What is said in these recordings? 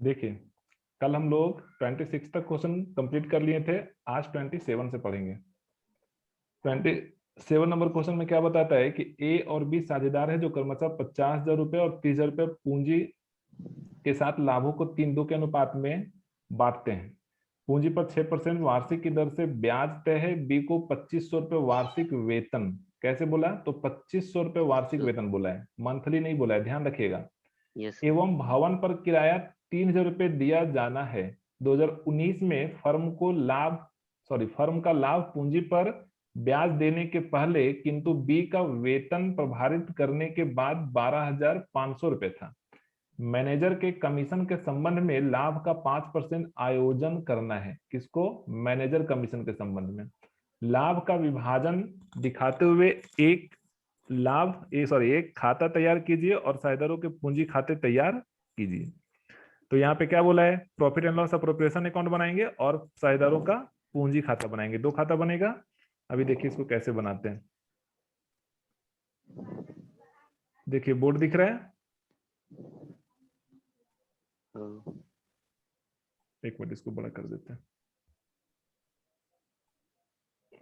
देखिए, कल हम लोग 26 तक क्वेश्चन कंप्लीट कर लिए थे, आज 27 से पढ़ेंगे। 27 नंबर क्वेश्चन में क्या बताता है कि ए और बी साझेदार है जो क्रमशः 50,000 रुपए और 30,000 रुपए पूंजी के साथ लाभों को 3:2 के अनुपात में बांटते हैं। पूंजी पर 6% वार्षिक की दर से ब्याज तय है। बी को 2,500 रुपए वार्षिक वेतन, कैसे बोला? तो 2,500 रुपए वार्षिक वेतन बोला है, मंथली नहीं बोला है, ध्यान रखिएगा। यस एवं भवन पर किराया 3,000 रुपए दिया जाना है। 2019 में फर्म का लाभ पूंजी पर ब्याज देने के पहले किंतु बी का वेतन प्रभारित करने के बाद 12,500 रुपए था। मैनेजर के कमीशन के संबंध में लाभ का 5% आयोजन करना है। किसको? मैनेजर कमीशन के संबंध में। लाभ का विभाजन दिखाते हुए एक खाता तैयार कीजिए और साझेदारों के पूंजी खाते तैयार कीजिए। तो यहाँ पे क्या बोला है? Profit and loss appropriation account बनाएंगे और साझेदारों का पूंजी खाता बनाएंगे। 2 खाता बनेगा। अभी देखिए इसको कैसे बनाते हैं। देखिए बोर्ड दिख रहा है? एक मिनट इसको बड़ा कर देते हैं।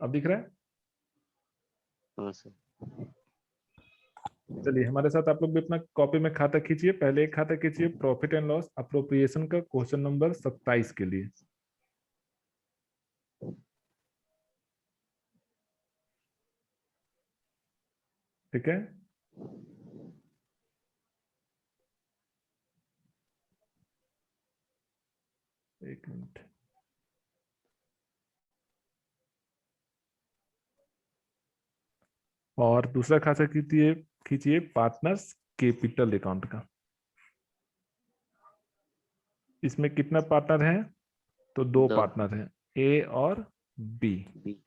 अब दिख रहा है? हाँ सर। चलिए हमारे साथ आप लोग भी अपना कॉपी में खाता खींचिए। पहले एक खाता खींचिए प्रॉफिट एंड लॉस अप्रोप्रिएशन का, क्वेश्चन नंबर 27 के लिए। ठीक है, एक मिनट। और दूसरा खाता खींचिए, खींचिए पार्टनर्स कैपिटल अकाउंट का। इसमें कितना पार्टनर है? तो 2 दो। पार्टनर हैं, ए और बी। बी।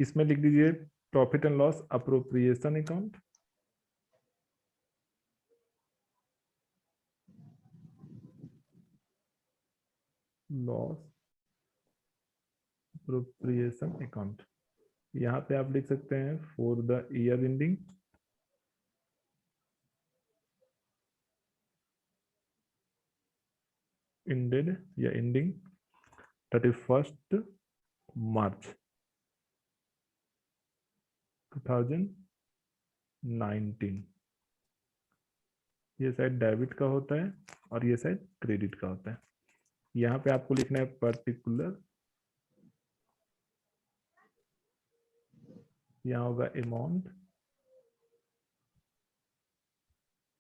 इसमें लिख दीजिए profit and loss appropriation account. Loss appropriation account. यहाँ पे आप लिख सकते हैं for the year ending ended या एंडिंग 31 मार्च 2019। ये शायद डेबिट का होता है और ये शायद क्रेडिट का होता है। यहाँ पे आपको लिखना है पर्टिकुलर, यहाँ होगा अमाउंट,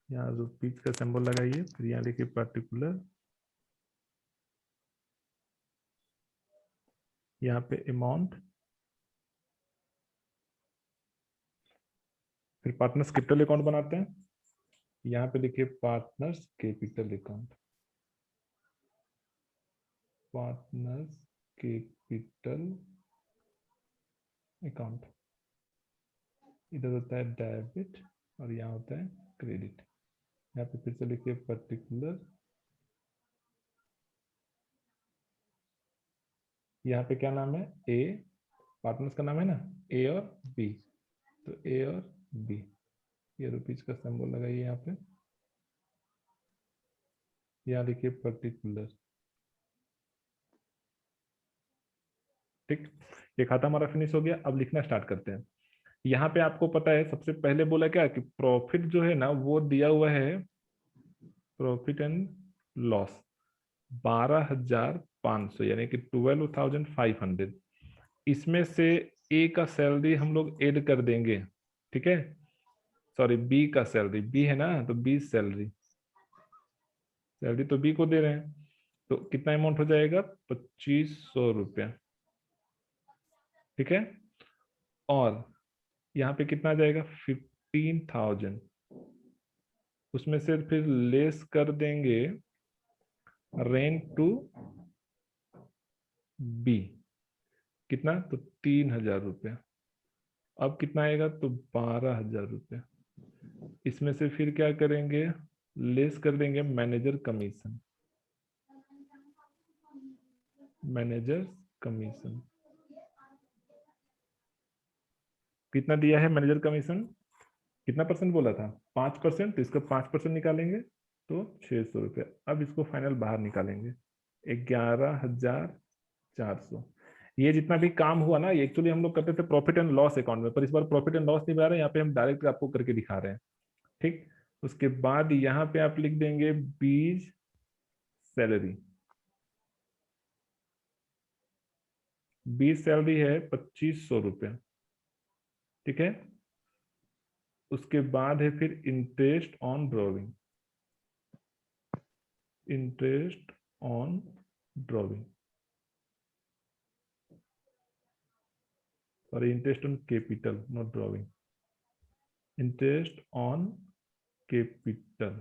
यहाँ रुपीज का सिंबल लगाइए, फिर यहाँ लिखिए पर्टिकुलर, यहाँ पे अमाउंट, फिर पार्टनर्स कैपिटल अकाउंट बनाते हैं। यहाँ पे लिखिए partners capital account, partners capital account. इधर होता है डेबिट और यहाँ होता है क्रेडिट। यहाँ पे फिर से लिखिए पर्टिकुलर, यहाँ पे क्या नाम है? ए, पार्टनर्स का नाम है ना, ए और बी, तो ए और बी। ये रुपीज का सिंबल लगाइए यहाँ पे, यहाँ लिखिए पर्टिकुलर। ठीक, ये खाता हमारा फिनिश हो गया। अब लिखना स्टार्ट करते हैं। यहाँ पे आपको पता है सबसे पहले बोला क्या कि प्रॉफिट जो है ना वो दिया हुआ है, प्रॉफिट एंड लॉस 12,500 यानी कि 12,500। इसमें से ए का सैलरी हम लोग ऐड कर देंगे। ठीक है, सॉरी बी का सैलरी, बी है ना, तो बी सैलरी, सैलरी तो बी को दे रहे हैं। तो कितना अमाउंट हो जाएगा? 2,500 रुपया। ठीक है, और यहाँ पे कितना आ जाएगा? 15,000। उसमें से फिर लेस कर देंगे रेंट टू बी, कितना? तो 3,000 रुपया। अब कितना आएगा? तो 12,000 रुपया। इसमें से फिर क्या करेंगे? लेस कर देंगे मैनेजर कमीशन, मैनेजर कमीशन। कितना दिया है मैनेजर कमीशन? कितना परसेंट बोला था? 5%, तो इसका 5% निकालेंगे। तो 600 रुपया। अब इसको फाइनल बाहर निकालेंगे, 11,400। ये जितना भी काम हुआ ना, ये एक्चुअली हम लोग करते थे प्रॉफिट एंड लॉस अकाउंट में, पर इस बार प्रॉफिट एंड लॉस नहीं बना रहे, यहाँ पे हम डायरेक्ट आपको करके दिखा रहे हैं। ठीक, उसके बाद यहाँ पे आप लिख देंगे बीज सैलरी। बीज सैलरी है 2500 रुपया। ठीक है, उसके बाद है फिर interest on drawing. Interest on drawing, sorry, interest on capital, not drawing. Interest on capital,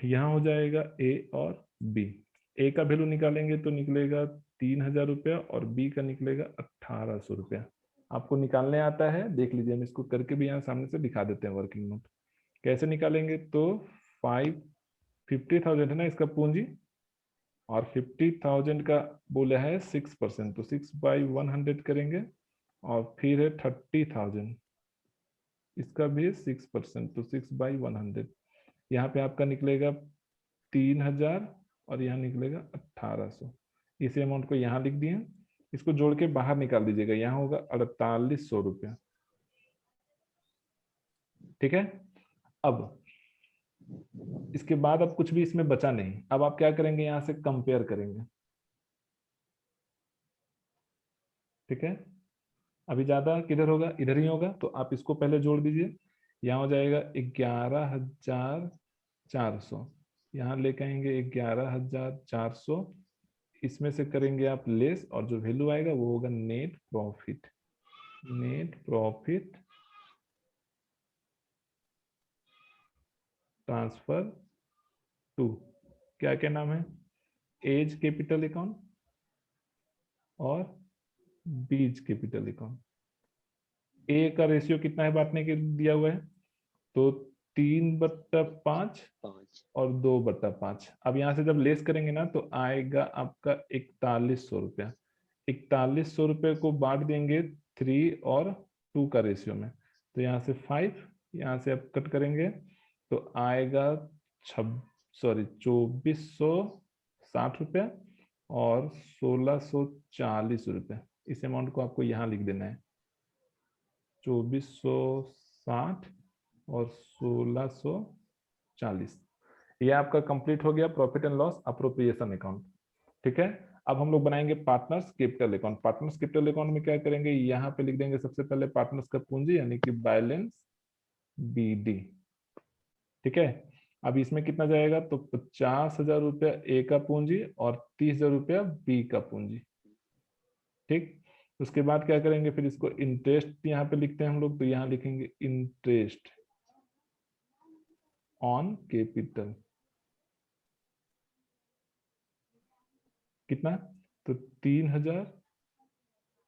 यहाँ हो जाएगा ए और बी। ए का वैल्यू निकालेंगे तो निकलेगा 3,000 रुपया और बी का निकलेगा 1,800 रुपया। आपको निकालने आता है, देख लीजिए, हम इसको करके भी यहाँ सामने से दिखा देते हैं वर्किंग नोट। कैसे निकालेंगे, तो 50,000 है ना इसका पूंजी, और 50,000 का बोला है 6%, तो 6/100 करेंगे, और फिर है 30,000, इसका भी 6%, तो 6/100। यहाँ पे आपका निकलेगा 3,000 और यहाँ निकलेगा 1,800। इस अमाउंट को यहाँ लिख दिए, इसको जोड़ के बाहर निकाल दीजिएगा, यहाँ होगा 4,800 रुपया। ठीक है, अब इसके बाद अब कुछ भी इसमें बचा नहीं, अब आप क्या करेंगे, यहाँ से कंपेयर करेंगे। ठीक है, अभी ज्यादा किधर होगा, इधर ही होगा, तो आप इसको पहले जोड़ दीजिए। यहाँ हो जाएगा 11,400, यहाँ लेके आएंगे 11,400, इसमें से करेंगे आप लेस, और जो वैल्यू आएगा वो होगा net profit. Net profit transfer to, क्या क्या नाम है, एज कैपिटल अकाउंट और बीज कैपिटल अकाउंट। ए का रेशियो कितना है बांटने के दिया हुआ है, तो 3/5 5। और 2/5। अब यहाँ से जब लेस करेंगे ना तो आएगा आपका 4,100 रुपया। 4,100 रुपये को बांट देंगे 3 और 2 का रेशियो में, तो यहाँ से 5, यहाँ से आप कट करेंगे तो आएगा 2,460 रुपया और 1,640 रुपया। इस अमाउंट को आपको यहाँ लिख देना है, 2,460 और 1,640। ये आपका कंप्लीट हो गया profit and loss appropriation account. ठीक है, अब हम लोग बनाएंगे partners capital account. Partners capital account में क्या करेंगे, यहाँ पे लिख देंगे सबसे पहले पार्टनर्स का पूंजी यानी कि बैलेंस BD। ठीक है, अब इसमें कितना जाएगा, तो 50,000 रुपया ए का पूंजी और 30,000 रुपया बी का पूंजी। ठीक, उसके बाद क्या करेंगे, फिर इसको इंटरेस्ट यहाँ पे लिखते हैं हम लोग, तो यहाँ लिखेंगे इंटरेस्ट ऑन कैपिटल, कितना, तो 3,000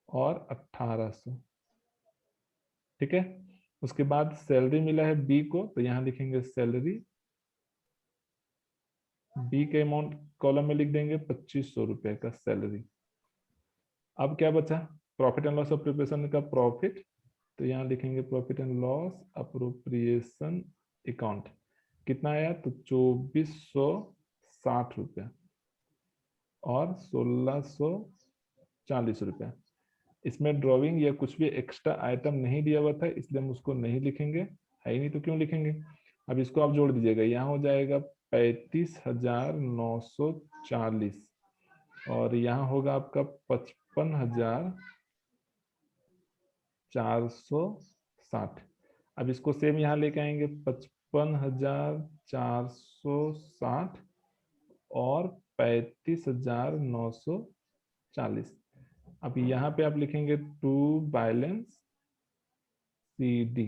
और 1,800। ठीक है, उसके बाद सैलरी मिला है बी को, तो यहाँ लिखेंगे सैलरी, बी के अमाउंट कॉलम में लिख देंगे 2,500 रुपए का सैलरी। अब क्या बचा, प्रॉफिट एंड लॉस अप्रोप्रिएशन का प्रॉफिट, तो यहाँ लिखेंगे profit and loss appropriation account, कितना आया, तो 2,460 रुपया और 1,640 रुपया। इसमें ड्राइंग या कुछ भी एक्स्ट्रा आइटम नहीं दिया हुआ था, इसलिए हम उसको नहीं लिखेंगे, है ही नहीं तो क्यों लिखेंगे। अब इसको आप जोड़ दीजिएगा, यहाँ हो जाएगा 35,940 और यहाँ होगा आपका 55,460। अब इसको सेम यहाँ लेके आएंगे 55,460 और 35,940। अब यहाँ पे आप लिखेंगे टू बैलेंस CD,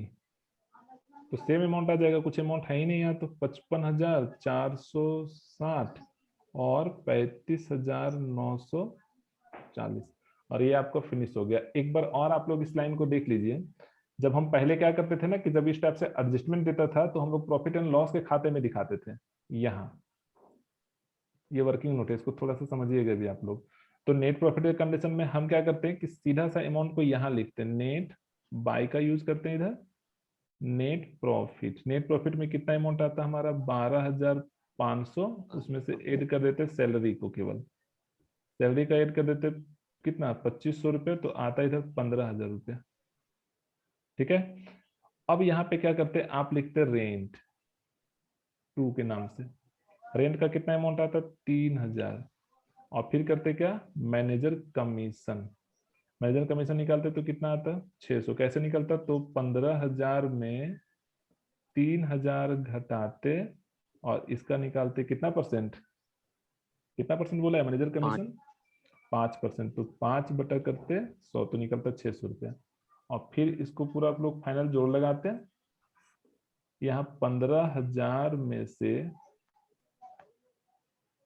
तो सेम अमाउंट आ जाएगा, कुछ अमाउंट है ही नहीं यहाँ, तो 55,460 और 35,940, और ये आपका फिनिश हो गया। एक बार और आप लोग इस लाइन को देख लीजिए, जब हम पहले क्या करते थे ना कि जब इस टाइप से एडजस्टमेंट देता था तो हम लोग प्रॉफिट एंड लॉस के खाते में दिखाते थे। यहाँ ये वर्किंग नोट है, इसको थोड़ा सा समझिएगा भी आप लोग। तो नेट प्रॉफिट के कंडीशन में हम क्या करते हैं कि सीधा सा अमाउंट को यहाँ लिखते हैं, नेट बाय का यूज करते हैं इधर, नेट प्रॉफिट में कितना अमाउंट आता है हमारा 12,500, उसमें से ऐड कर देते सैलरी को, केवल सैलरी का ऐड कर देते कितना 2,500 रुपये, तो आता है इधर 15,000 रुपये। ठीक है, अब यहाँ पे क्या करते हैं, आप लिखते रेंट 2 के नाम से, रेंट का कितना अमाउंट आता है 3,000, और फिर करते क्या मैनेजर कमीशन, मैनेजर कमीशन निकालते तो कितना आता 600, कैसे निकलता, तो 15,000 में 3,000 घटाते और इसका निकालते कितना परसेंट, कितना परसेंट बोला है मैनेजर 5। कमीशन, 5%, तो 5 बटा करते 100 तो निकलता 600 रुपया, और फिर इसको पूरा आप लोग फाइनल जोड़ लगाते हैं, यहाँ 15,000 में से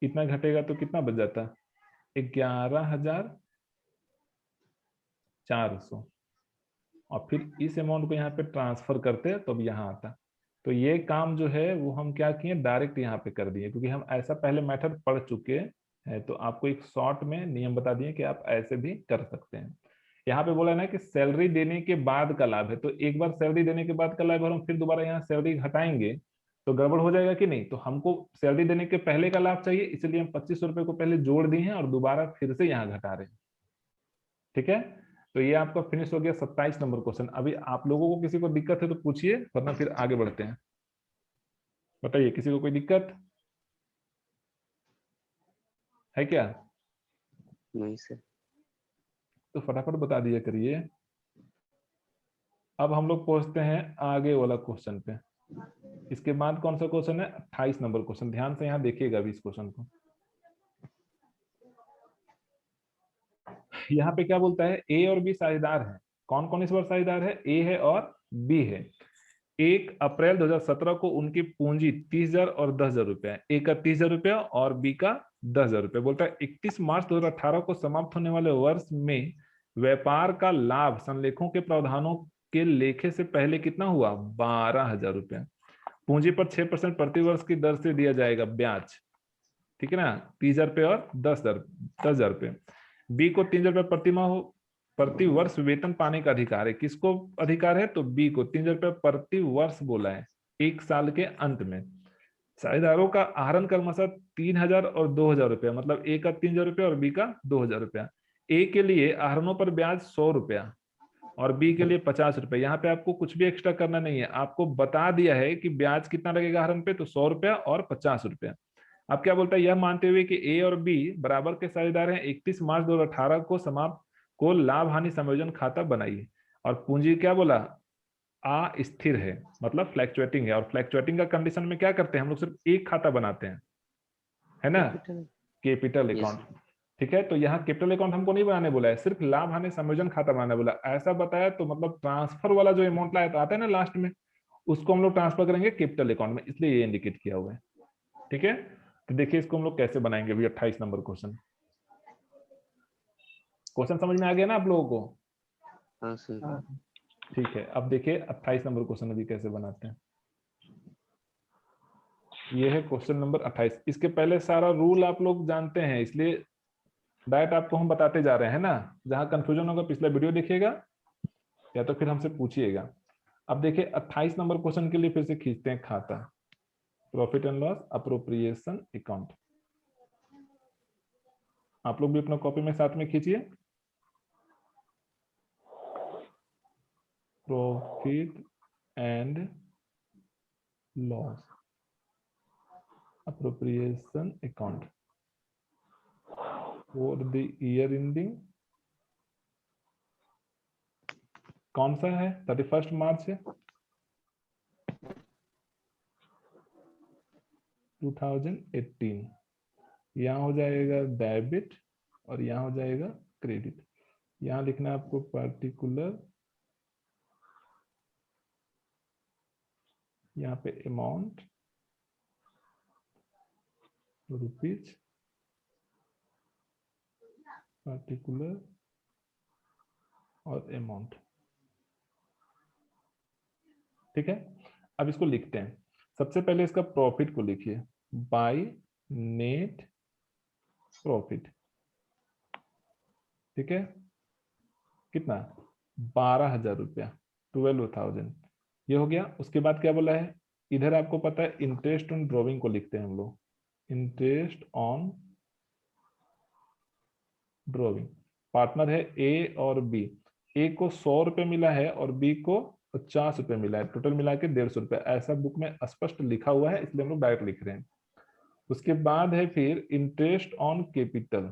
इतना घटेगा तो कितना बच जाता 11,400, और फिर इस अमाउंट को यहाँ पे ट्रांसफर करते हैं तो अब यहाँ आता। तो ये काम जो है वो हम क्या किए, डायरेक्ट यहाँ पे कर दिए, क्योंकि हम ऐसा पहले मेथड पढ़ चुके हैं, तो आपको एक शॉर्ट में नियम बता दिए कि आप ऐसे भी कर सकते हैं। यहाँ पे बोला ना कि सैलरी देने के बाद का लाभ है, तो एक बार सैलरी देने के बाद का लाभ और हम फिर दोबारा यहाँ सैलरी घटाएंगे तो गड़बड़ हो जाएगा कि नहीं, तो हमको सैलरी देने के पहले का लाभ चाहिए, इसलिए हम 2,500 रुपये को पहले जोड़ दिए हैं और दोबारा फिर से यहाँ घटा रहे हैं। ठीक है, तो ये आपका फिनिश हो गया 27 नंबर क्वेश्चन। अभी आप लोगों को किसी को दिक्कत है तो पूछिए, वरना फिर आगे बढ़ते हैं। बताइए, किसी को कोई दिक्कत है क्या? नहीं सर। तो फटाफट बता दिया करिए। अब हम लोग पहुंचते हैं आगे वाला क्वेश्चन पे। इसके बाद कौन सा क्वेश्चन है, 28 नंबर क्वेश्चन। ध्यान से यहाँ देखिएगा अभी इस क्वेश्चन को। यहाँ पे क्या बोलता है, ए और बी साझेदार हैं। कौन कौन इस बार साझेदार है, ए है और बी है। 1 अप्रैल 2017 को उनकी पूंजी 30,000 और 10,000 रुपया है। ए का 30,000 रुपया और बी का 10,000 रुपया। बोलता है 31 मार्च 2018 को समाप्त होने वाले वर्ष में व्यापार का लाभ संलेखों के प्रावधानों के लेखे से पहले कितना हुआ, 12,000 रुपया। पूंजी पर 6% प्रति वर्ष की दर से दिया जाएगा ब्याज। ठीक है ना, 30,000 रुपये और 10,000 रुपये। बी को 3,000 रुपये प्रति वर्ष वेतन पाने का अधिकार है। किसको अधिकार है, तो बी को 3,000 रुपये प्रति वर्ष बोला है, 1 साल के अंत में। साझेदारों का आहरण क्रमशः 3,000 और 2,000 रुपया, मतलब ए का 3,000 रुपया और बी का 2,000 रुपया। ए के लिए आहरणों पर ब्याज 100 रुपया और बी के लिए 50 रुपए। यहाँ पे आपको कुछ भी एक्स्ट्रा करना नहीं है, आपको बता दिया है कि ब्याज कितना लगेगा आहरण पे, तो 100 रुपया और 50 रुपया। अब क्या बोलता है, यह मानते हुए कि ए और बी बराबर के साझेदार हैं, 31 मार्च 2018 को समाप्त को लाभ हानि संयोजन खाता बनाइए। और पूंजी क्या बोला, अस्थिर है, मतलब फ्लैक्चुएटिंग है। और फ्लैक्चुएटिंग का कंडीशन में क्या करते हैं हम लोग, सिर्फ एक खाता बनाते हैं, है ना, कैपिटल। Capital yes. अकाउंट। ठीक है, तो यहाँ कैपिटल अकाउंट हमको नहीं बनाने बोला है, सिर्फ लाभ हानि संयोजन खाता बनाने बोला। ऐसा बताया तो मतलब ट्रांसफर वाला जो अमाउंट लाया तो आता है ना लास्ट में, उसको हम लोग ट्रांसफर करेंगे कैपिटल अकाउंट में, इसलिए ये इंडिकेट किया हुआ है। ठीक है, तो देखिए इसको हम लोग कैसे बनाएंगे अभी। 28 नंबर क्वेश्चन, क्वेश्चन समझ में आ गया ना आप लोगों को? हाँ सर। ठीक है, अब देखिए 28 नंबर क्वेश्चन अभी कैसे बनाते हैं। ये है क्वेश्चन नंबर 28। इसके पहले सारा रूल आप लोग जानते हैं, इसलिए डायरेक्ट आपको हम बताते जा रहे हैं ना। जहां कंफ्यूजन होगा पिछला वीडियो देखिएगा या तो फिर हमसे पूछिएगा। अब देखिए 28 नंबर क्वेश्चन के लिए फिर से खींचते हैं खाता, profit and loss appropriation account. आप लोग भी अपना कॉपी में साथ में खींचिए, profit and loss appropriation account for the year ending कौन सा है, 31 मार्च है 2018। यहाँ हो जाएगा डेबिट और यहाँ हो जाएगा क्रेडिट। यहाँ लिखना है आपको पर्टिकुलर, यहाँ पे अमाउंट रुपीज, पर्टिकुलर और अमाउंट। ठीक है, अब इसको लिखते हैं। सबसे पहले इसका प्रॉफिट को लिखिए, बाय नेट प्रॉफिट। ठीक है, कितना 12,000 रुपया, 12,000। ये हो गया। उसके बाद क्या बोला है, इधर आपको पता है इंटरेस्ट ऑन ड्रॉविंग को लिखते हैं हम लोग, इंटरेस्ट ऑन ड्रॉविंग। पार्टनर है ए और बी। ए को 100 रुपये मिला है और बी को 50 रुपये मिला है, टोटल मिला के 150 रुपये, ऐसा बुक में स्पष्ट लिखा हुआ है, इसलिए हम लोग डायरेक्ट लिख रहे हैं। उसके बाद है फिर interest on capital,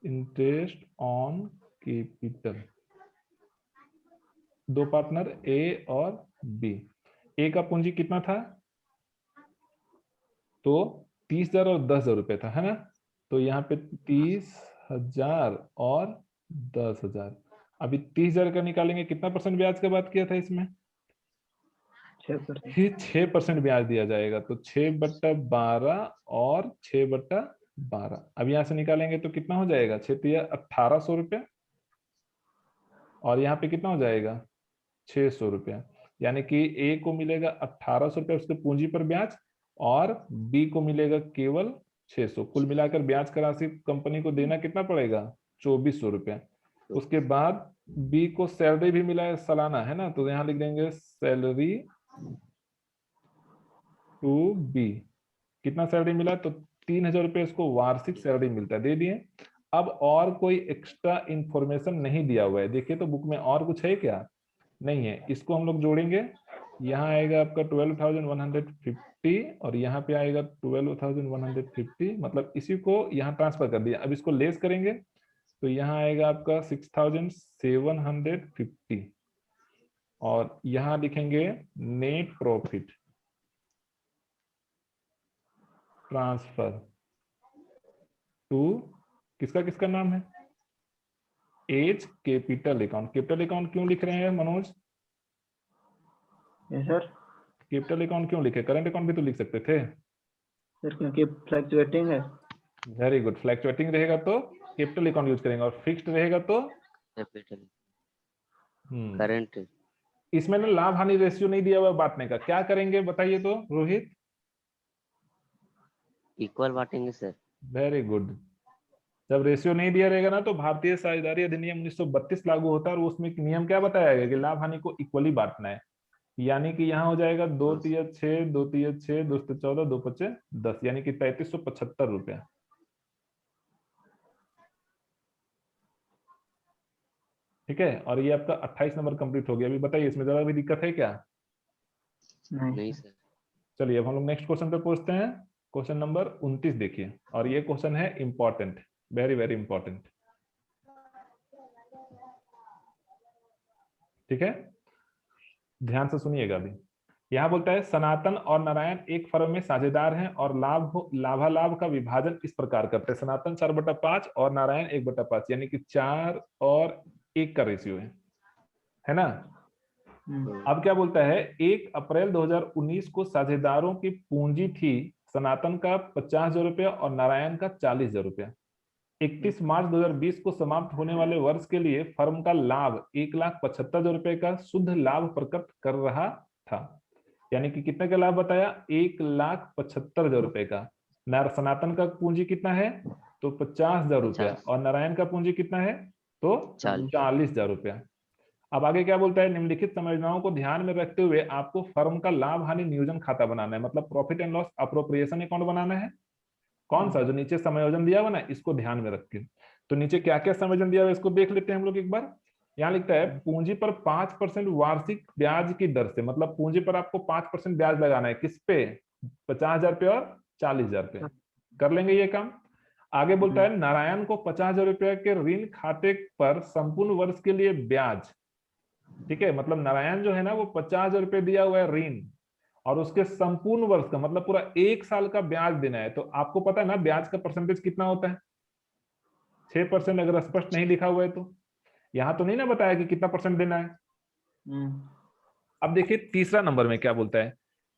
interest on capital, दो पार्टनर ए और बी। ए का पूंजी कितना था, तो 30,000 और 10,000 रुपये था, है ना। तो यहाँ पे 30,000 और 10,000। अभी 30,000 का निकालेंगे, कितना परसेंट ब्याज का बात किया था इसमें, 6%। ये 6% ब्याज दिया जाएगा, तो 6/12 और 6/12। अब यहाँ से निकालेंगे तो कितना हो जाएगा, 1800 रुपया, और यहाँ पे कितना हो जाएगा 600 रुपया। यानी कि ए को मिलेगा 1800 रुपया उसके पूंजी पर ब्याज, और बी को मिलेगा केवल 600। कुल मिलाकर ब्याज का राशि कंपनी को देना कितना पड़ेगा, 2400 रुपया। उसके बाद बी को सैलरी भी मिला है सालाना, है ना, तो यहां लिख देंगे सैलरी टू बी। कितना सैलरी मिला, तो 3,000 रुपये इसको वार्षिक सैलरी मिलता है, दे दिए। अब और कोई एक्स्ट्रा इंफॉर्मेशन नहीं दिया हुआ है, देखिए तो बुक में और कुछ है क्या, नहीं है। इसको हम लोग जोड़ेंगे, यहाँ आएगा आपका 12,150 और यहाँ पे आएगा 12,150, मतलब इसी को यहाँ ट्रांसफर कर दिया। अब इसको लेस करेंगे तो यहाँ आएगा आपका 6,750, और यहाँ लिखेंगे नेट प्रॉफिट ट्रांसफर टू, किसका किसका नाम है, as capital account. Capital account क्यों लिख रहे हैं Manoj, yes sir. Capital account क्यों लिखे, करंट अकाउंट भी तो लिख सकते थे। सर क्योंकि फ्लक्चुएटिंग है। वेरी गुड, फ्लैक्चुएटिंग रहेगा तो कैपिटल अकाउंट यूज करेंगे, और फिक्स्ड रहेगा तो कैपिटल करंट। इसमें ना लाभ हानि रेशियो नहीं दिया हुआ बांटने का, क्या करेंगे बताइए तो रोहित। इक्वल बांटेंगे सर। Very good. जब रेशियो नहीं दिया रहेगा ना तो भारतीय साझेदारी अधिनियम 1932 लागू होता है, और उसमें एक नियम क्या बताया गया कि लाभ हानि को इक्वली बांटना है। यानी कि यहाँ हो जाएगा 2×6, 2×6, 2×14, 2×5 10, यानी कि 3,375 रुपया। ठीक है, और ये आपका 28 नंबर कंप्लीट हो गया। अभी बताइए इसमें जरा भी दिक्कत है क्या, नहीं सर। चलिए अब हम लोग नेक्स्ट क्वेश्चन पे पहुंचते हैं। क्वेश्चन नंबर 29 देखिए, और ये क्वेश्चन है इंपॉर्टेंट, वेरी वेरी इंपॉर्टेंट। ठीक है, ध्यान से सुनिएगा। अभी यहाँ बोलता है सनातन और नारायण एक फर्म में साझेदार हैं और लाभालाभ का विभाजन इस प्रकार करते हैं, सनातन 4/5 और नारायण 1/5, यानी कि 4 और 1 का रेशियो है ना। अब क्या बोलता है, 1 अप्रैल 2019 को साझेदारों की पूंजी थी सनातन का 50,000 रुपया और नारायण का 40,000 रुपया। 31 मार्च 2020 को समाप्त होने वाले वर्ष के लिए फर्म का लाभ 1,75,000 रुपए का शुद्ध लाभ प्रकट कर रहा था। यानी कि कितने का लाभ बताया, 1,75,000 रुपए का। सनातन का पूंजी कितना है, तो 50,000 रुपया, और नारायण का पूंजी कितना है, तो 40,000 रुपया। अब आगे क्या बोलता है, निम्नलिखित संरचनाओं को ध्यान में रखते हुए आपको फर्म का लाभ हानि नियोजन खाता बनाना है, मतलब profit and loss appropriation account बनाना है। कौन सा, जो नीचे समायोजन दिया हुआ ना, इसको ध्यान में रख के। तो नीचे क्या क्या समायोजन दिया हुआ इसको देख लेते हैं हम लोग एक बार। यहाँ लिखता है पूंजी पर 5% वार्षिक ब्याज की दर से, मतलब पूंजी पर आपको 5% ब्याज लगाना है, किस पे, 50,000 पे और 40,000 पे। कर लेंगे ये काम। आगे बोलता है नारायण को 50,000 रुपए के ऋण खाते पर संपूर्ण वर्ष के लिए ब्याज। ठीक है, मतलब नारायण जो है ना वो 50,000 रुपए दिया हुआ है ऋण, और उसके संपूर्ण वर्ष का मतलब पूरा 1 साल का ब्याज देना है। तो आपको पता है ना ब्याज का परसेंटेज कितना होता है, 6%। अगर स्पष्ट नहीं लिखा हुआ है तो यहां तो नहीं ना बताया कि कितना परसेंट देना है। अब देखिए तीसरा नंबर में क्या बोलता है,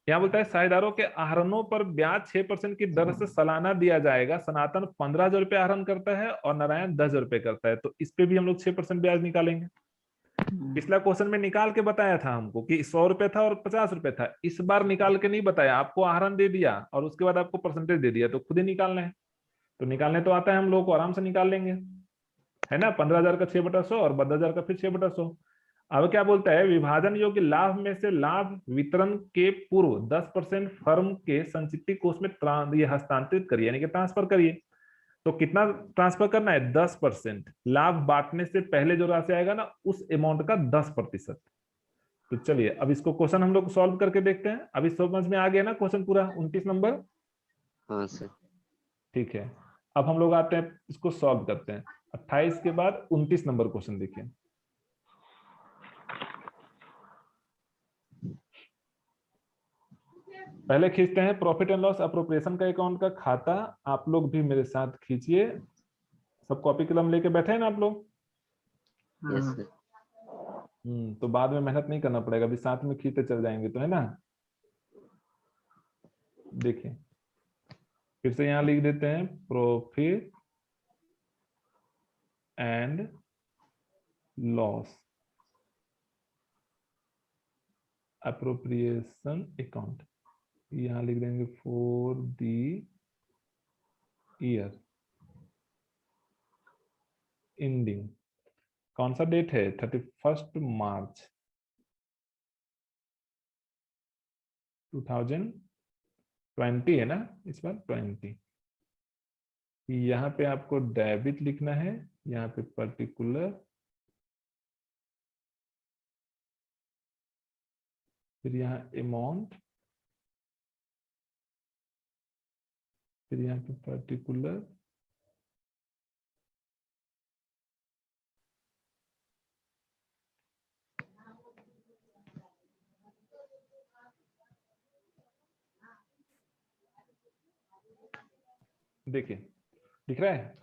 यहाँ बोलता है साझेदारों के आहरणों पर ब्याज 6% की दर से सालाना दिया जाएगा। सनातन 15,000 रुपये आहरण करता है और नारायण 10,000 रुपये करता है, तो इस पे भी हम लोग 6% ब्याज निकालेंगे। पिछला क्वेश्चन में निकाल के बताया था हमको कि 100 रुपए था और 50 रुपए था, इस बार निकाल के नहीं बताया, आपको आहरण दे दिया और उसके बाद आपको परसेंटेज दे दिया, तो खुद ही निकालना है। तो निकालने तो आता है हम लोग को, आराम से निकाल लेंगे, है ना। 15,000 का 6/100 और 12,000 का फिर 6/100। अब क्या बोलता है, विभाजन योग्य लाभ में से लाभ वितरण के पूर्व 10% फर्म के संचित कोष में ये हस्तांतरित करिए, यानी कि ट्रांसफर करिए। तो कितना ट्रांसफर करना है, 10%। लाभ बांटने से पहले जो राशि आएगा ना, उस अमाउंट का 10%। तो चलिए अब इसको क्वेश्चन हम लोग सॉल्व करके देखते हैं। अभी समझ में आ गया ना क्वेश्चन पूरा 29 नंबर? हाँ सर। ठीक है, अब हम लोग आते हैं इसको सॉल्व करते हैं। 28 के बाद 29 नंबर क्वेश्चन देखिए। पहले खींचते हैं प्रॉफिट एंड लॉस अप्रोप्रिएशन का अकाउंट का खाता। आप लोग भी मेरे साथ खींचिए। सब कॉपी कलम लेके बैठे हैं ना आप लोग? Yes sir. तो बाद में मेहनत नहीं करना पड़ेगा, अभी साथ में खींचते चल जाएंगे, तो है ना। देखिए फिर से यहां लिख देते हैं profit and loss appropriation account. यहां लिख देंगे फॉर द ईयर एंडिंग। कौन सा डेट है, 31 मार्च 2020 है ना, इस बार 20। यहाँ पे आपको डेबिट लिखना है, यहाँ पे पर्टिकुलर, फिर यहाँ अमाउंट, फिर यहाँ पे पर्टिकुलर, देखिए दिख रहा है,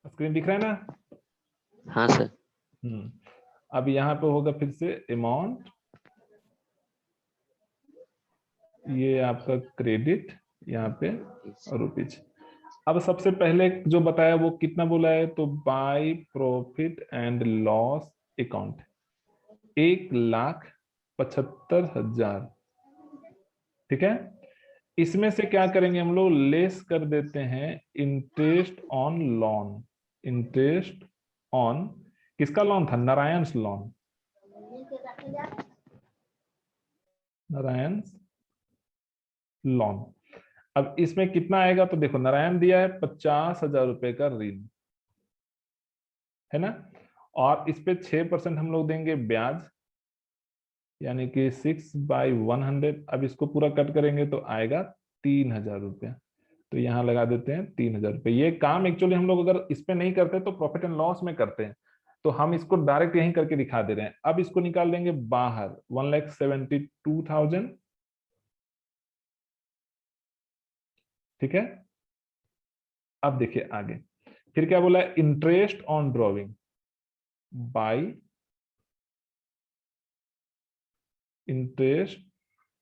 स्क्रीन दिख रहा है ना? हाँ सर। अब यहाँ पे होगा फिर से अमाउंट, ये आपका क्रेडिट यहाँ पे, और रुपीज। अब सबसे पहले जो बताया वो कितना बोला है, तो by profit and loss account 1,75,000। ठीक है, इसमें से क्या करेंगे हम लोग, लेस कर देते हैं interest on loan. Interest on किसका लोन था, नारायण लोन, नारायण लोन। अब इसमें कितना आएगा, तो देखो नारायण दिया है 50,000 रुपए का ऋण, है ना। और इस पे 6% हम लोग देंगे ब्याज, यानी कि 6/100। अब इसको पूरा कट करेंगे तो आएगा 3,000 रुपया। तो यहाँ लगा देते हैं 3,000 रुपये। ये काम एक्चुअली हम लोग अगर इस पे नहीं करते तो प्रॉफिट एंड लॉस में करते हैं, तो हम इसको डायरेक्ट यहीं करके दिखा दे रहे हैं। अब इसको निकाल देंगे बाहर, 1,72,000। ठीक है, अब देखिए आगे फिर क्या बोला है, interest on drawing bye interest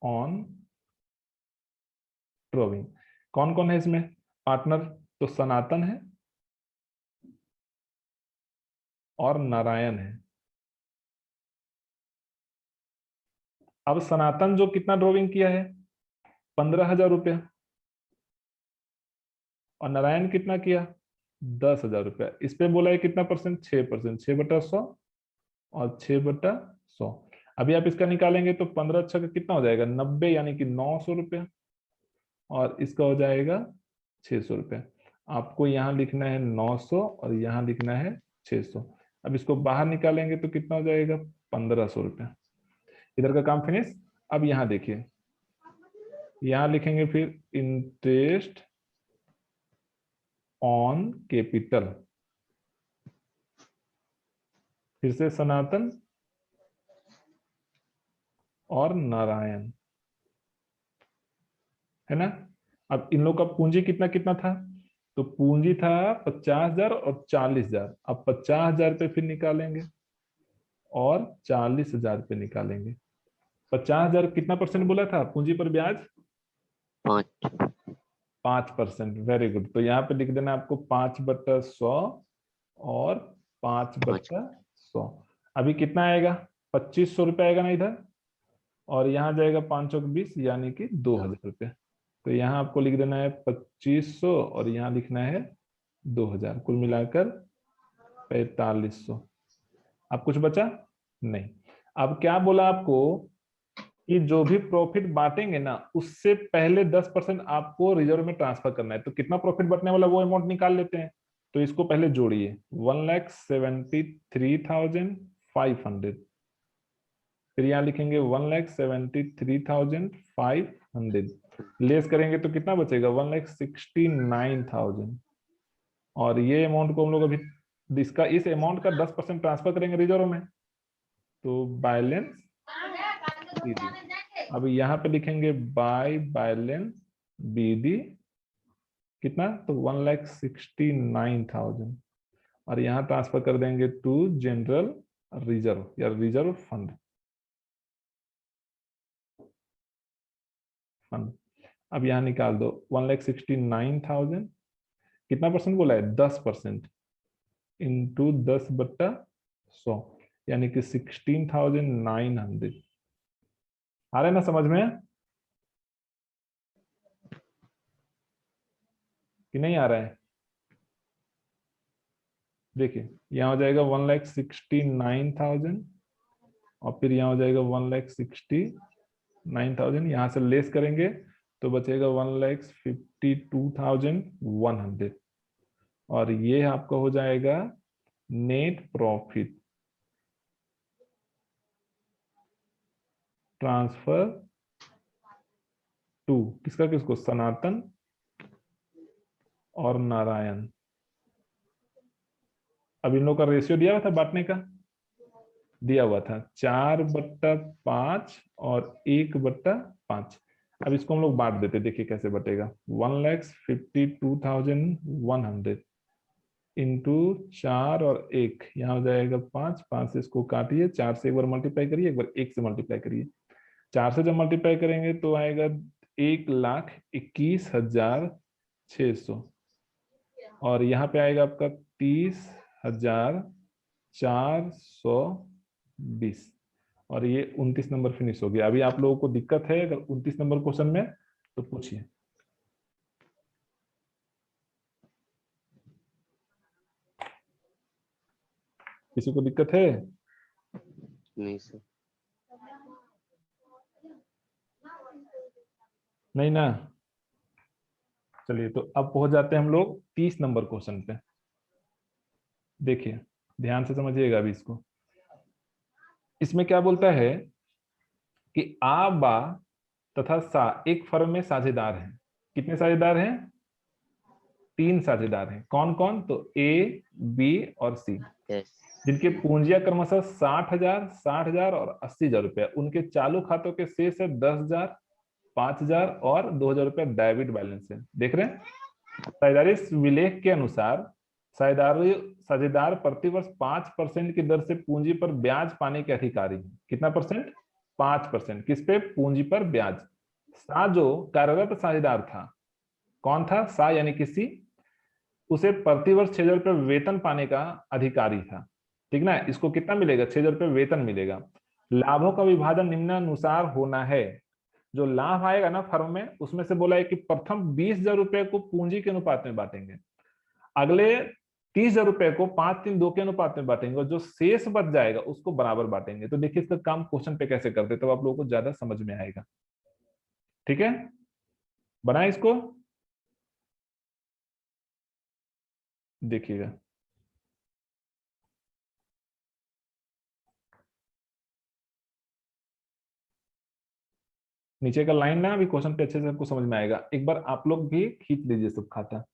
on drawing. कौन कौन है इसमें पार्टनर, तो सनातन है और नारायण है। अब सनातन जो कितना ड्रॉविंग किया है, 15,000 रुपया, और नारायण कितना किया, 10,000 रुपया। इस पे बोला है कितना परसेंट, 6%, 6/100 और 6/100। अभी आप इसका निकालेंगे तो 15 का कितना हो जाएगा, 90, यानी कि 900 रुपया, और इसका हो जाएगा 600 रुपया। आपको यहाँ लिखना है 900 और यहाँ लिखना है 600। अब इसको बाहर निकालेंगे तो कितना हो जाएगा, 1,500 रुपया। इधर का काम फिनिश। अब यहाँ देखिए, यहाँ लिखेंगे फिर इंटरेस्ट ऑन कैपिटल, फिर से सनातन और नारायण, है ना। अब इन लोग का पूंजी कितना कितना था, तो पूंजी था 50,000 और 40,000। अब 50,000 पे फिर निकालेंगे और 40,000 पे निकालेंगे। 50,000 कितना परसेंट बोला था पूंजी पर ब्याज, 5%। Very good. तो यहाँ पे लिख देना आपको 5/100 और 5/100। अभी कितना आएगा, 2,500 रुपये आएगा ना इधर, और यहाँ जाएगा 520, यानी कि 2,000 रुपये। तो यहाँ आपको लिख देना है 2,500 और यहाँ लिखना है 2,000, कुल मिलाकर 4,500। अब कुछ बचा नहीं। अब क्या बोला आपको कि जो भी प्रॉफिट बांटेंगे ना उससे पहले 10% आपको रिजर्व में ट्रांसफर करना है। तो कितना प्रॉफिट बटने वाला वो अमाउंट निकाल लेते हैं। तो इसको पहले जोड़िए 1,73,500, फिर यहाँ लिखेंगे 1,73,500, लेस करेंगे तो कितना बचेगा 1,69,000। और ये अमाउंट को हम लोग अभी इसका इस अमाउंट का 10% ट्रांसफर करेंगे रिजर्व में, तो बैलेंस बीडी। अब यहाँ पे लिखेंगे बाय बैलेंस बीडी कितना, तो 1,69,000, और यहाँ ट्रांसफर कर देंगे टू जनरल रिजर्व या रिजर्व फंड। अब यहाँ निकाल दो 1,69,000 कितना परसेंट बोला है 10%, इंटू 10/100 यानी कि 16,900। आ रहा है ना समझ में कि नहीं आ रहा है। देखिए यहाँ हो जाएगा 1,69,000 और फिर यहाँ हो जाएगा 1,69,000, यहाँ से लेस करेंगे तो बचेगा 1,52,100, और ये आपका हो जाएगा नेट प्रॉफिट ट्रांसफर टू किसका किसको, सनातन और नारायण। अब इन लोग का रेशियो दिया हुआ था बांटने का, दिया हुआ था 4/5 और 1/5। अब इसको हम लोग बांट देते, देखिए कैसे बटेगा 1,52,100 इंटू 4 और 1, यहाँ हो जाएगा 5, 5 से इसको काटिए, 4 से एक बार मल्टीप्लाई करिए, एक बार 1 से मल्टीप्लाई करिए। 4 से जब मल्टीप्लाई करेंगे तो आएगा 1,21,600, और यहाँ पे आएगा आपका 30,420, और ये 29 नंबर फिनिश हो गया। अभी आप लोगों को दिक्कत है अगर 29 नंबर क्वेश्चन में तो पूछिए। किसी को दिक्कत है? नहीं सर। नहीं ना, चलिए तो अब पहुंच जाते हैं हम लोग 30 नंबर क्वेश्चन पे। देखिए ध्यान से समझिएगा अभी इसको। इसमें क्या बोलता है कि आ बा तथा सा एक फर्म में साझेदार हैं। कितने साझेदार हैं? 3 साझेदार हैं। कौन कौन? तो ए, बी और सी, यस। जिनके पूंजियां क्रमशः 60,000, 60,000 और 80,000 रुपया। उनके चालू खातों के शेष है 10,000, 5,000 और 2,000 रुपया डेबिट बैलेंस है। देख रहे हैं साझेदारी विलेख के अनुसार साझेदारी साझेदार प्रतिवर्ष 5% की दर से पूंजी पर ब्याज पाने के अधिकारी हैं। कितना परसेंट? 5%। किस पे? पूंजी पर ब्याज। सा जो कार्यरत साझेदार था, कौन था? सा यानी किसी, उसे प्रतिवर्ष 6,000 रुपये वेतन पाने का अधिकारी था। ठीक ना, इसको कितना मिलेगा? 6,000 रुपये वेतन मिलेगा। लाभों का विभाजन निम्नानुसार होना है। जो लाभ आएगा ना फर्म में, उसमें से बोला है कि प्रथम 20,000 रुपए को पूंजी के अनुपात में बांटेंगे, अगले 30,000 रुपए को 5-3-2 के अनुपात में बांटेंगे, और जो शेष बच जाएगा उसको बराबर बांटेंगे। तो देखिए इसका काम क्वेश्चन पे कैसे करते, तब आप लोगों को ज्यादा समझ में आएगा। ठीक है, बनाए इसको, देखिएगा। नीचे का लाइन ना अभी क्वेश्चन पे अच्छे से आपको समझ में आएगा। एक बार आप लोग भी खींच लीजिए सब खाता।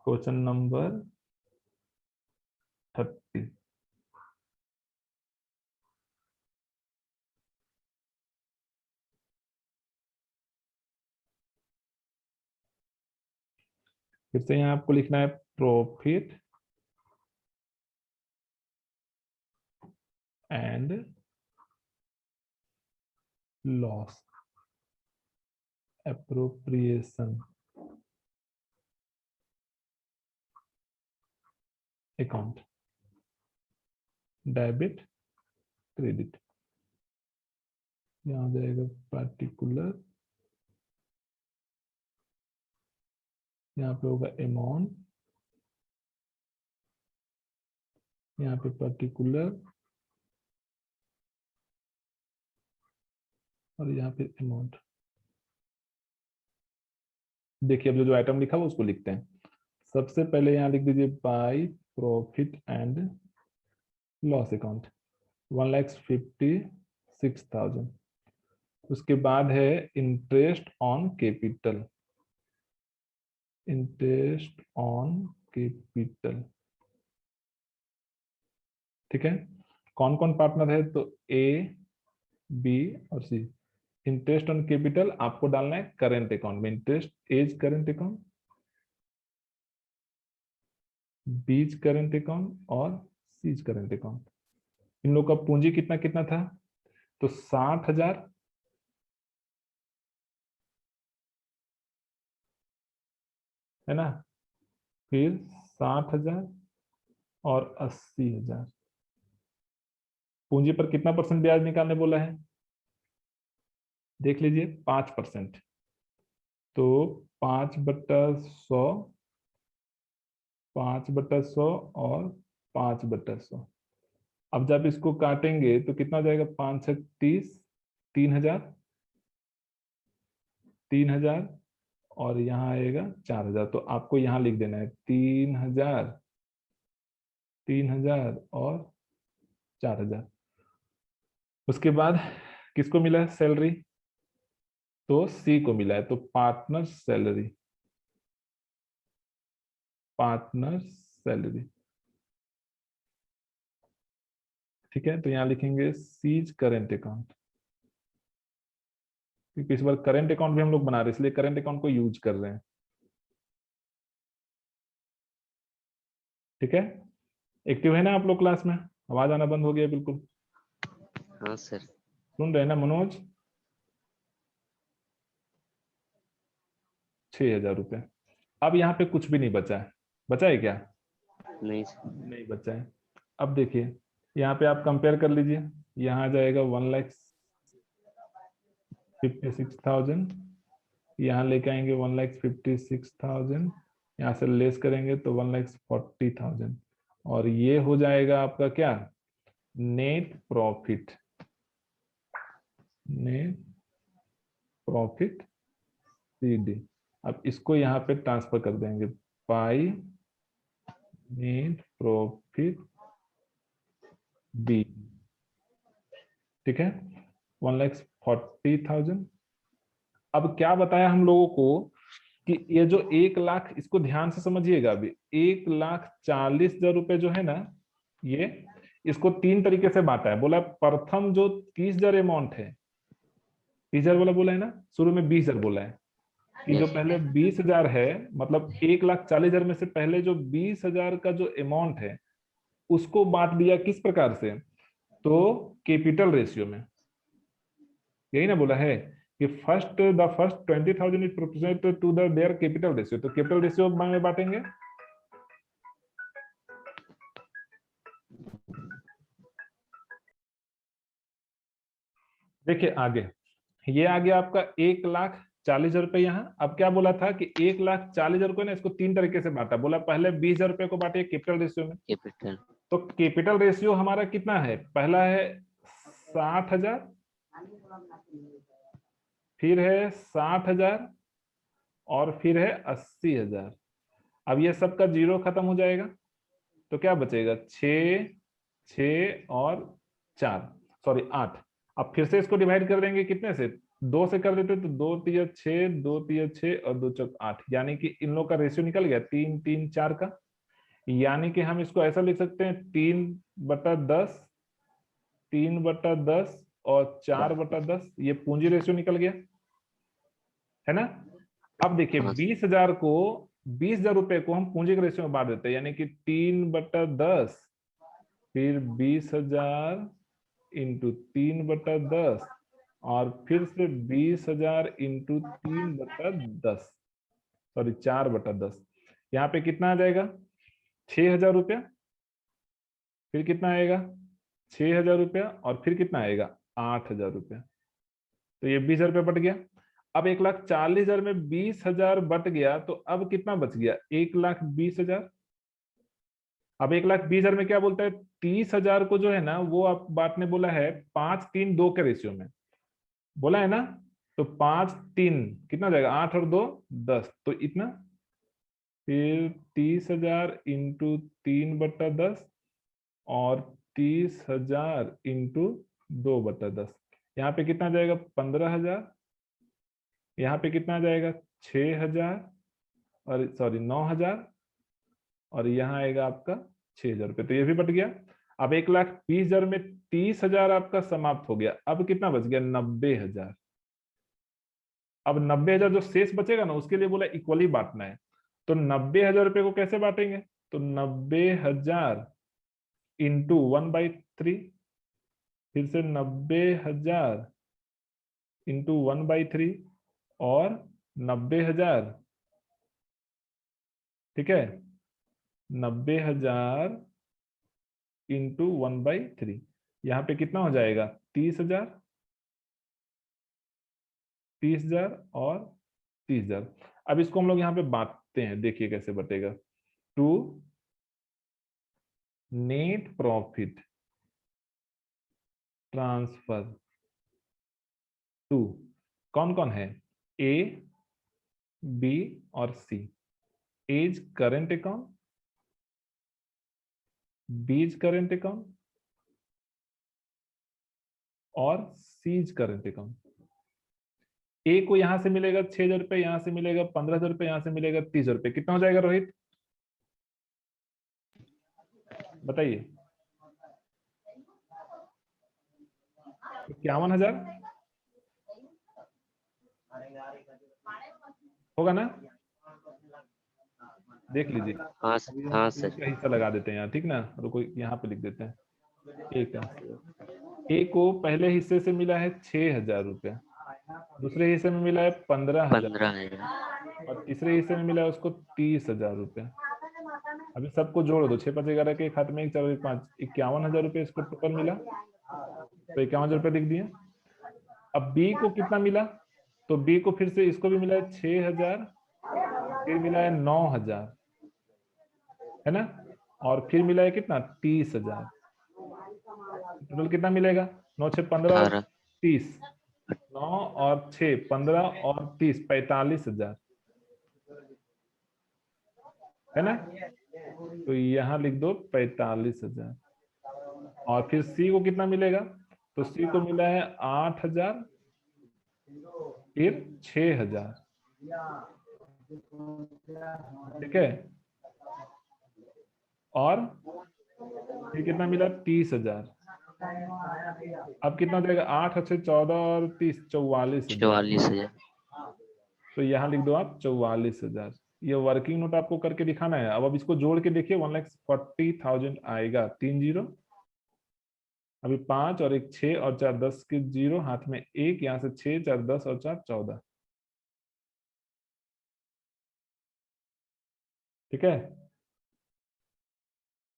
Question number 30। फिर से यहाँ आपको लिखना है profit and loss appropriation account, debit credit. यहाँ आ जाएगा पार्टिकुलर, यहाँ पे होगा अमाउंट, यहाँ पे पर्टिकुलर और यहाँ पे अमाउंट। देखिए अब जो आइटम लिखा हुआ उसको लिखते हैं। सबसे पहले यहाँ लिख दीजिए by profit and loss account 1,56,000। उसके बाद है interest on capital, interest on capital. ठीक है, कौन कौन पार्टनर है? तो ए, बी और सी। इंटरेस्ट ऑन कैपिटल आपको डालना है करंट अकाउंट में, इंटरेस्ट एज करंट अकाउंट, बीज करंट अकाउंट और सीज करंट अकाउंट। इन लोग का पूंजी कितना कितना था? तो 60,000, है ना, फिर 60,000 और 80,000। पूंजी पर कितना परसेंट ब्याज निकालने बोला है? देख लीजिए 5%। तो 5/100, 5/100 और 5/100। अब जब इसको काटेंगे तो कितना हो जाएगा? 5 से 30, 3,000, 3,000 और यहाँ आएगा 4,000। तो आपको यहाँ लिख देना है 3,000, 3,000 और 4,000। उसके बाद किसको मिला है सैलरी? तो सी को मिला है, तो पार्टनर सैलरी, पार्टनर सैलरी। ठीक है, तो यहाँ लिखेंगे सीज करेंट अकाउंट, क्योंकि इस बार करेंट अकाउंट भी हम लोग बना रहे हैं, इसलिए करेंट अकाउंट को यूज कर रहे हैं। ठीक है, एक्टिव है ना आप लोग क्लास में? आवाज आना बंद हो गया बिल्कुल? हाँ सर। सुन रहे हैं ना मनोज? 6,000 रुपए। अब यहाँ पे कुछ भी नहीं बचा है, बचा है क्या? नहीं सर। नहीं बचा है। अब देखिए यहाँ पे आप कंपेयर कर लीजिए, यहाँ जाएगा 1,56,000, यहाँ लेके आएंगे 1,56,000, यहाँ से लेस करेंगे तो 1,40,000, और ये हो जाएगा आपका क्या? Net profit, net profit CD. अब इसको यहाँ पे ट्रांसफर कर देंगे बाय नेट प्रॉफिट बी। ठीक है, 1,40,000। अब क्या बताया हम लोगों को कि ये जो 1,00,000, इसको ध्यान से समझिएगा। अभी 1,40,000 रुपए जो है ना, ये इसको 3 तरीके से बांटा है। बोला प्रथम जो 30,000 अमाउंट है, 30,000 वाला बोला है ना, शुरू में 20,000 बोला है कि जो यस। पहले 20,000 है, मतलब 1,40,000 में से पहले जो 20,000 का जो अमाउंट है उसको बांट दिया किस प्रकार से? तो कैपिटल रेशियो में। यही ना बोला है कि the first 20,000 is proportional to the their capital ratio. तो कैपिटल रेशियो में बांटेंगे। देखिए आगे, ये आ गया आपका 1,40,000 रुपए। यहाँ अब क्या बोला था कि 1,40,000 रुपए ना, इसको 3 तरीके से बांटा। बोला पहले 20,000 रुपए को बांटे कैपिटल रेशियो में। कैपिटल। तो कैपिटल रेशियो हमारा कितना है? पहला है 60,000, फिर है 60,000 और फिर है 80,000। अब ये सबका जीरो खत्म हो जाएगा तो क्या बचेगा? 6, 6 और 4, सॉरी 8। अब फिर से इसको डिवाइड कर देंगे कितने से? 2 से कर देते तो 2 तिया 6, 2 तिया 6 और 2 चौक 8, यानी कि इन लोग का रेशियो निकल गया 3, 3, 4 का। यानी कि हम इसको ऐसा लिख सकते हैं 3/10, 3/10 और 4/10। ये पूंजी रेशियो निकल गया, है ना। अब देखिए हाँ। 20,000 को, 20,000 रुपए को हम पूंजी के रेशियो में बांट देते हैं, यानी कि 3/10, फिर 20,000 इंटू 3/10 और फिर से 20,000 इंटू 3/10, सॉरी 4/10। यहाँ पे कितना आ जाएगा? 6,000 रुपया। फिर कितना आएगा? 6,000 रुपया और फिर कितना आएगा? 8,000 रुपया। तो ये 20,000 रुपया बट गया। अब 1,40,000 में 20,000 बट गया तो अब कितना बच गया? 1,20,000। अब 1,20,000 में क्या बोलता है, 30,000 को जो है ना वो आप बांटने बोला है 5-3-2 के रेशियो में, बोला है ना। तो 5-3 कितना हो जाएगा, 8 और 2 10, तो इतना, फिर 30,000 इंटू 3/10 और 30,000 इंटू 2/10, यहाँ पे कितना जाएगा 15,000, यहाँ पे कितना जाएगा 6,000, और सॉरी 9,000, और यहाँ आएगा आपका 6,000 रुपये, तो ये भी बट गया। अब 1,20,000 में 30,000 आपका समाप्त हो गया, अब कितना बच गया 90,000। अब 90,000 जो शेष बचेगा ना उसके लिए बोला इक्वली बांटना है, तो 90,000 रुपये को कैसे बांटेंगे, तो 90,000 इंटू 1/3, फिर से 90,000 इंटू 1/3 और 90,000, ठीक है, 90,000 इंटू 1/3, यहाँ पे कितना हो जाएगा 30,000, 30,000 और 30,000। अब इसको हम लोग यहाँ पे बांटते हैं, देखिए कैसे बटेगा। To net profit transfer to, कौन कौन है, ए, बी और C. A's current account, B's current account और सीज करेंट अकाउंट। ए को यहां से मिलेगा 6,000 रुपये, यहां से मिलेगा 15,000 रुपये, यहां से मिलेगा 30,000 रुपये, कितना हो जाएगा रोहित बताइए, 51,000 होगा ना, देख लीजिए। हाँ हाँ सर। इसका हिस्सा लगा देते हैं यहाँ, ठीक ना, रुको यहाँ पे लिख देते हैं। ए का, ए को पहले हिस्से से मिला है 6,000 रुपये, दूसरे हिस्से में मिला है 15,000, 15,000। और तीसरे हिस्से में मिला है उसको 30,000 रुपये। अभी सबको जोड़ दो, 6-5-11 के खाते में 1-4-5 51,000 रुपये इसको टोटल मिला, तो 51,000 रुपये लिख दिए। अब बी को कितना मिला, तो बी को फिर से इसको भी मिला है 6,000, फिर मिला है 9,000, है ना, और फिर मिला है कितना 30,000, टोटल कितना मिलेगा 9 6 15 और 30, 9 और 6 15 और 30 45,000, है ना, तो यहाँ लिख दो 45,000। और फिर सी को कितना मिलेगा, तो सी को मिला है 8,000, फिर 6,000, ठीक है, और फिर कितना मिला 30,000। अब कितना हो जाएगा 8 अच्छे 14 और 30 44,000, 44,000। तो यहाँ लिख दो आप 44,000। ये वर्किंग नोट आपको करके दिखाना है। अब इसको जोड़ के देखिए 1,40,000 आएगा, 3 जीरो, अभी 5 और 1 6 और 4 10 के जीरो, हाथ में 1, यहाँ से 6 4 10 और 4 14, ठीक है।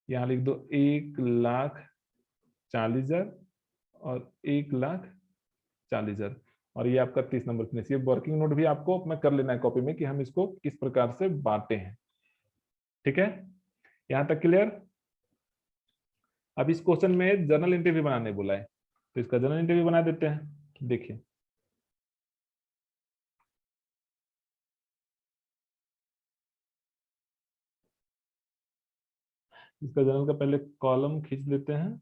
यहाँ लिख दो 1,40,000 और 1,40,000, और ये आपका 30 नंबर फिनिश। ये वर्किंग नोट भी आपको अपना कर लेना है कॉपी में कि हम इसको किस प्रकार से बांटे हैं, ठीक है, यहाँ तक क्लियर। अब इस क्वेश्चन में जर्नल एंट्री भी बनाने बोला है, तो इसका जर्नल एंट्री भी बना देते हैं, देखिए। इसका जर्नल का पहले कॉलम खींच लेते हैं,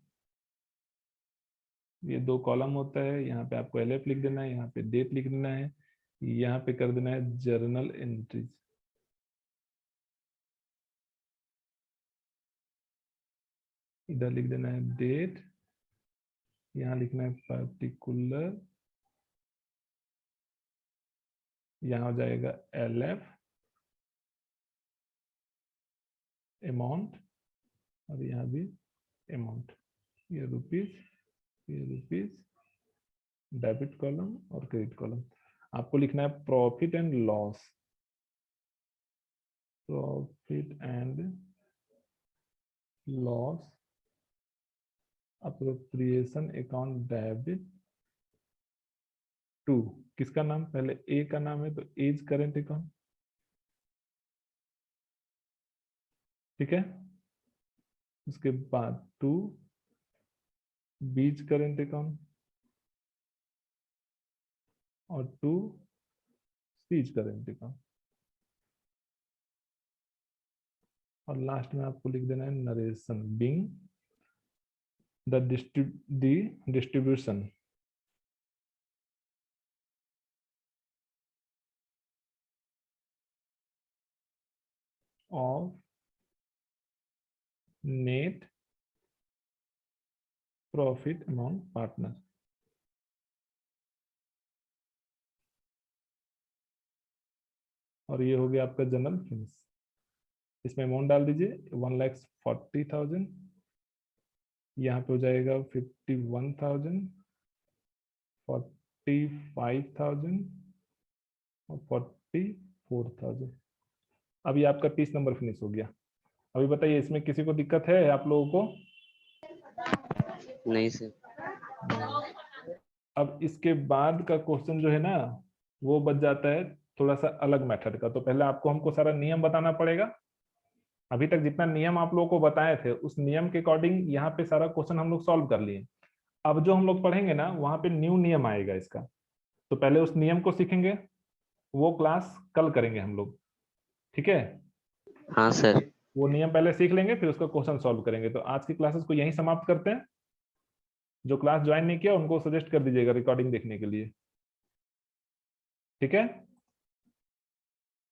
ये 2 कॉलम होता है, यहाँ पे आपको एलएफ लिख देना है, यहाँ पे डेट लिख देना है, यहाँ पे कर देना है जर्नल एंट्रीज, इधर लिख देना है डेट, यहाँ लिखना है पर्टिकुलर, यहाँ हो जाएगा एलएफ अमाउंट, और यहाँ भी अमाउंट, ये रुपीज, ये रुपीज, डेबिट कॉलम और क्रेडिट कॉलम। आपको लिखना है profit and loss, profit and loss appropriation account debit to, किसका नाम, पहले ए का नाम है तो एज करेंट अकाउंट, ठीक है। उसके बाद 2 बीच करेंट अकाउंट और 2 सीज करेंट अकाउंट, और लास्ट में आपको लिख देना है narration being the distribution of net profit among partners। और ये हो गया आपका जनरल फिनिश। इसमें अमाउंट डाल दीजिए 1,40,000, यहाँ पे हो जाएगा 51,000, 45,000 और 44,000। अभी आपका 30 नंबर फिनिश हो गया। अभी बताइए इसमें किसी को दिक्कत है आप लोगों को? नहीं सर। अब इसके बाद का क्वेश्चन जो है ना वो बच जाता है थोड़ा सा अलग मेथड का। तो पहले आपको हमको सारा नियम बताना पड़ेगा। अभी तक जितना नियम आप लोगों को बताए थे उस नियम के अकॉर्डिंग यहाँ पे सारा क्वेश्चन हम लोग सॉल्व कर लिए। अब जो हम लोग पढ़ेंगे ना वहां पे न्यू नियम आएगा इसका, तो पहले उस नियम को सीखेंगे, वो क्लास कल करेंगे हम लोग, ठीक है? हाँ सर। वो नियम पहले सीख लेंगे फिर उसका क्वेश्चन सॉल्व करेंगे। तो आज की क्लासेस को यहीं समाप्त करते हैं। जो क्लास ज्वाइन नहीं किया उनको सजेस्ट कर दीजिएगा रिकॉर्डिंग देखने के लिए, ठीक है?